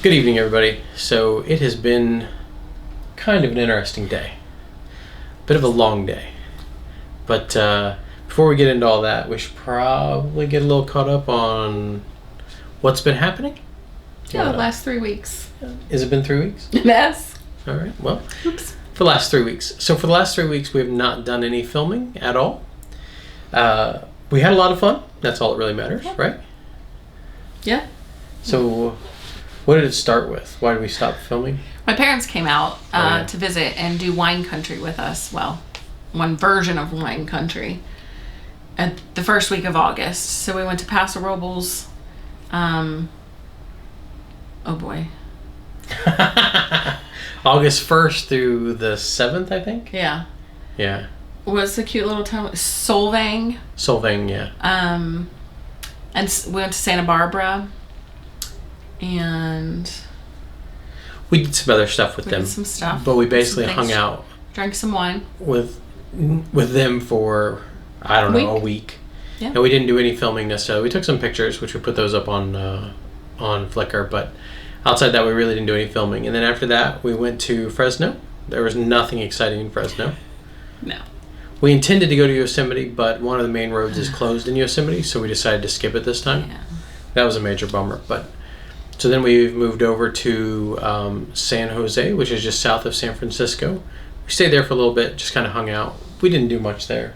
Good evening, everybody. So it has been kind of an interesting day. Bit of a long day. But before we get into all that, we should probably get a little caught up on what's been happening. Yeah, the last 3 weeks. Has it been 3 weeks? Yes. All right. Well, Oops. for the last 3 weeks. So for the last 3 weeks, we have not done any filming at all. We had a lot of fun. That's all that really matters, right? Yeah. So what did it start with? Why did we stop filming? My parents came out to visit and do wine country with us. Well, one version of wine country at the first week of August. So we went to Paso Robles. Oh boy. August 1st through the 7th, I think? Yeah. Yeah. Was a cute little town. Solvang. Solvang, yeah. And we went to Santa Barbara. And we did some other stuff with them. Did some stuff. But we basically hung out. Drank some wine. With them for, I don't know, a week. Yeah. And we didn't do any filming necessarily. We took some pictures, which we put those up on Flickr. But outside that, we really didn't do any filming. And then after that, we went to Fresno. There was nothing exciting in Fresno. No. We intended to go to Yosemite, but one of the main roads is closed in Yosemite, so we decided to skip it this time. Yeah. That was a major bummer. But so then we moved over to San Jose, which is just south of San Francisco. We stayed there for a little bit, just kind of hung out. We didn't do much there.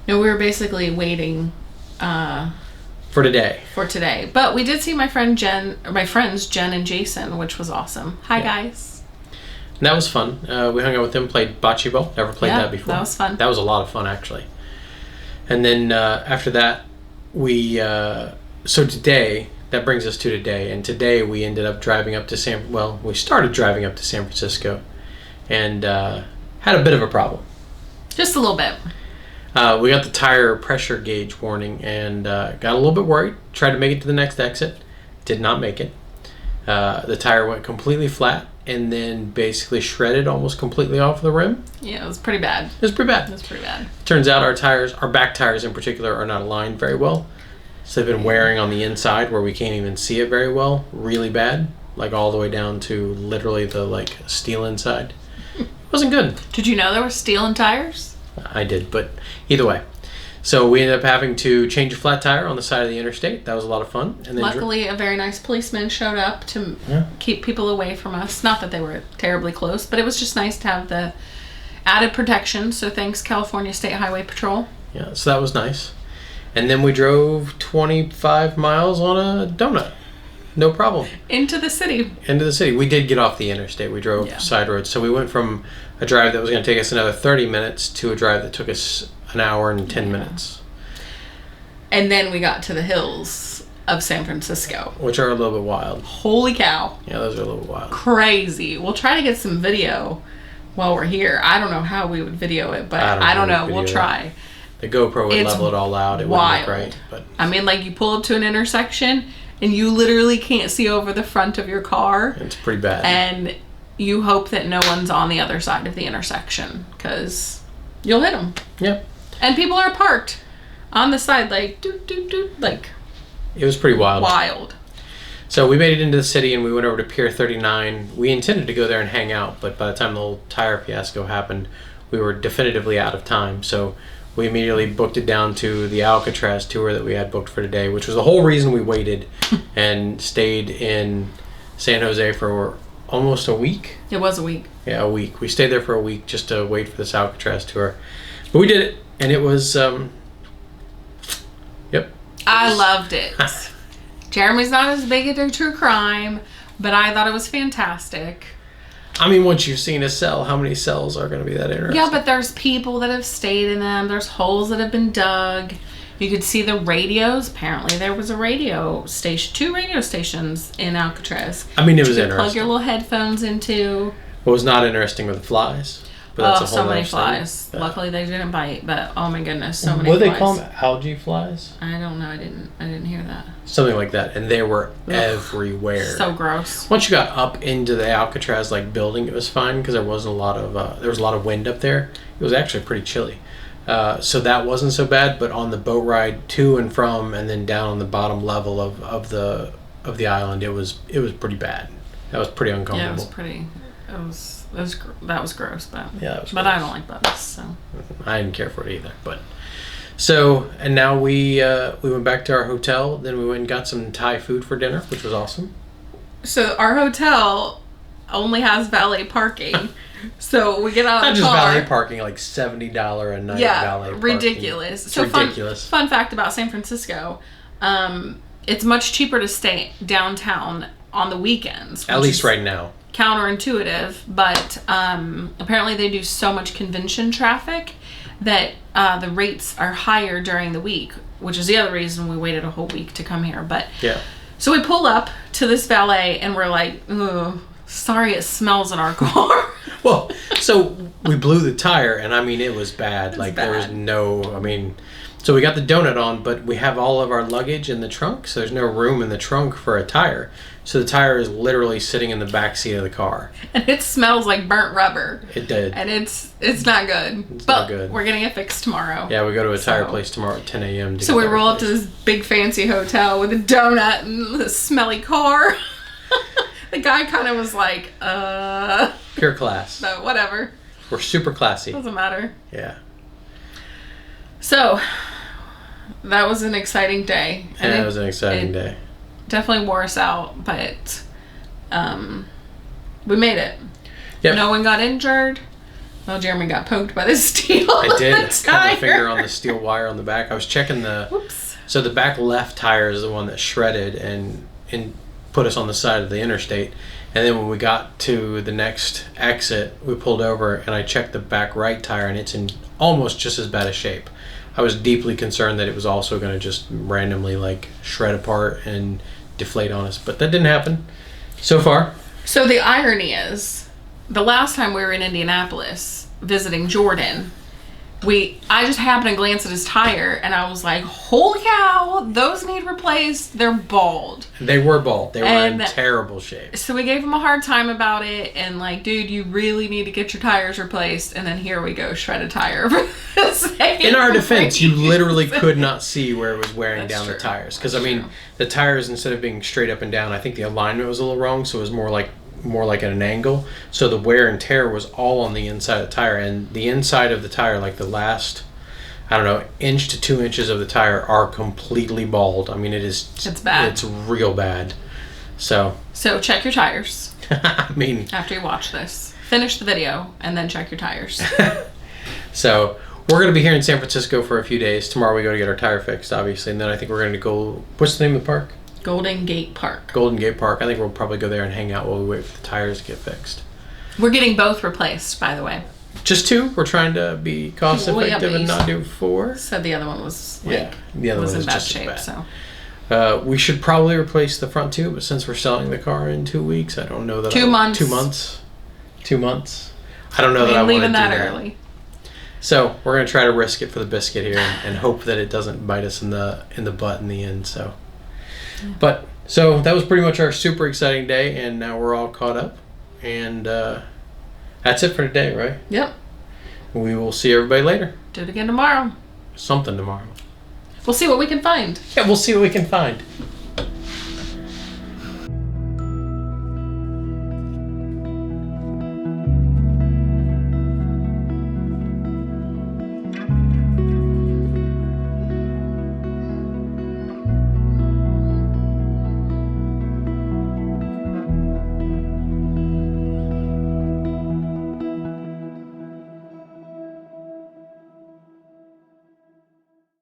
No, we were basically waiting for today. But we did see my friends Jenn and Jason, which was awesome. Hi, guys. And that was fun. We hung out with them, played bocce ball. Never played that before. That was fun. That was a lot of fun, actually. And then after that, we... so today, that brings us to today. And today we ended up driving up to we started driving up to San Francisco and had a bit of a problem. Just a little bit. We got the tire pressure gauge warning and got a little bit worried. Tried to make it to the next exit. Did not make it. The tire went completely flat and then basically shredded almost completely off the rim. Yeah, it was pretty bad. Turns out our back tires in particular, are not aligned very well. So they've been wearing on the inside where we can't even see it very well. Really bad. Like all the way down to literally the steel inside. It wasn't good. Did you know there were steel in tires? I did, but either way. So we ended up having to change a flat tire on the side of the interstate. That was a lot of fun. And then luckily, a very nice policeman showed up to keep people away from us. Not that they were terribly close, but it was just nice to have the added protection. So thanks, California State Highway Patrol. Yeah, so that was nice. And then we drove 25 miles on a donut. No problem. Into the city. We did get off the interstate. We drove side roads. So we went from a drive that was going to take us another 30 minutes to a drive that took us an hour and 10 minutes. And then we got to the hills of San Francisco. Which are a little bit wild. Holy cow. Yeah, those are a little bit wild. Crazy. We'll try to get some video while we're here. I don't know how we would video it, but I don't know. We'll try. The GoPro would level it all out. It wouldn't look right. But I mean, you pull up to an intersection and you literally can't see over the front of your car. It's pretty bad. And you hope that no one's on the other side of the intersection because you'll hit them. Yep. And people are parked on the side doot, doot, doot, it was pretty wild. So we made it into the city and we went over to Pier 39. We intended to go there and hang out, but by the time the whole tire fiasco happened, we were definitively out of time. So we immediately booked it down to the Alcatraz tour that we had booked for today, which was the whole reason we waited and stayed in San Jose for almost a week. It was a week. Yeah, a week. We stayed there for a week just to wait for this Alcatraz tour. But we did it, and it was, I loved it. Jeremy's not as big into true crime, but I thought it was fantastic. I mean, once you've seen a cell, how many cells are going to be that interesting? Yeah, but there's people that have stayed in them. There's holes that have been dug. You could see the radios. Apparently, there was a radio station, 2 radio stations in Alcatraz. I mean, it was you could interesting. Plug your little headphones into. What was not interesting were the flies. But that's a whole so many other flies. thing. Luckily, they didn't bite. But oh my goodness, so many. What do flies. they call them? Algae flies? I don't know. I didn't hear that. Something like that, and they were everywhere. So gross. Once you got up into the Alcatraz building, it was fine because there wasn't a lot of wind up there. It was actually pretty chilly. So that wasn't so bad, but on the boat ride to and from and then down on the bottom level of the island, it was pretty bad. That was pretty uncomfortable. Yeah, it was pretty. That was gross, but yeah, but gross. I don't like bugs, so I didn't care for it either. But so, and now we went back to our hotel. Then we went and got some Thai food for dinner, which was awesome. So our hotel only has valet parking. So we get out of the car. Not just valet parking, like $70 a night valet parking. Ridiculous. It's ridiculous. Fun fact about San Francisco, it's much cheaper to stay downtown on the weekends. At least right now. Counterintuitive, but apparently they do so much convention traffic that the rates are higher during the week, which is the other reason we waited a whole week to come here. But yeah. So we pull up to this valet and we're like, ugh, sorry, it smells in our car. Well, so we blew the tire, and I mean, it was bad. There was no, so we got the donut on, but we have all of our luggage in the trunk, so there's no room in the trunk for a tire. So the tire is literally sitting in the back seat of the car. And it smells like burnt rubber. It did. And it's not good. It's not good. We're getting it fixed tomorrow. Yeah, we go to a tire place tomorrow at 10 a.m. So we roll up to this big fancy hotel with a donut and a smelly car. The guy kind of was like, Pure class. But whatever. We're super classy. Doesn't matter. Yeah. So, that was an exciting day. Yeah, it was an exciting day. Definitely wore us out, but we made it. Yep. No one got injured. Well, Jeremy got poked by the steel. I did. Cut my finger on the steel wire on the back. I was checking Whoops. So the back left tire is the one that shredded and put us on the side of the interstate. And then when we got to the next exit, we pulled over and I checked the back right tire and it's in almost just as bad a shape. I was deeply concerned that it was also going to just randomly shred apart and deflate on us, but that didn't happen so far. So the irony is, the last time we were in Indianapolis visiting Jordan, I just happened to glance at his tire and I was like, holy cow, those need replaced. They're bald. They were bald. They were in terrible shape. So we gave him a hard time about it and dude, you really need to get your tires replaced. And then here we go, shred a tire. In our defense, you literally could not see where it was wearing down the tires. Because the tires, instead of being straight up and down, I think the alignment was a little wrong. So it was more like at an angle, so the wear and tear was all on the inside of the tire, and the inside of the tire, the last, I don't know, inch to 2 inches of the tire are completely bald. It's bad. It's real bad. So check your tires. After you watch this, finish the video and then check your tires. So we're going to be here in San Francisco for a few days. Tomorrow we go to get our tire fixed, obviously, and then I think we're going to go, what's the name of the park? Golden Gate Park. Golden Gate Park. I think we'll probably go there and hang out while we wait for the tires to get fixed. We're getting both replaced, by the way. Just 2? We're trying to be cost effective and not do 4? Said the other one was the other one was in bad just shape. As bad. We should probably replace the front 2, but since we're selling the car in 2 weeks, I don't know that 2 months. 2 months. 2 months. I don't know that I want to do leaving that early. So we're gonna try to risk it for the biscuit here and hope that it doesn't bite us in the butt in the end. So, but. So that was pretty much our super exciting day, and now we're all caught up. And that's it for today, right? Yep. We will see everybody later. Do it again tomorrow. Something tomorrow. We'll see what we can find. Yeah, we'll see what we can find.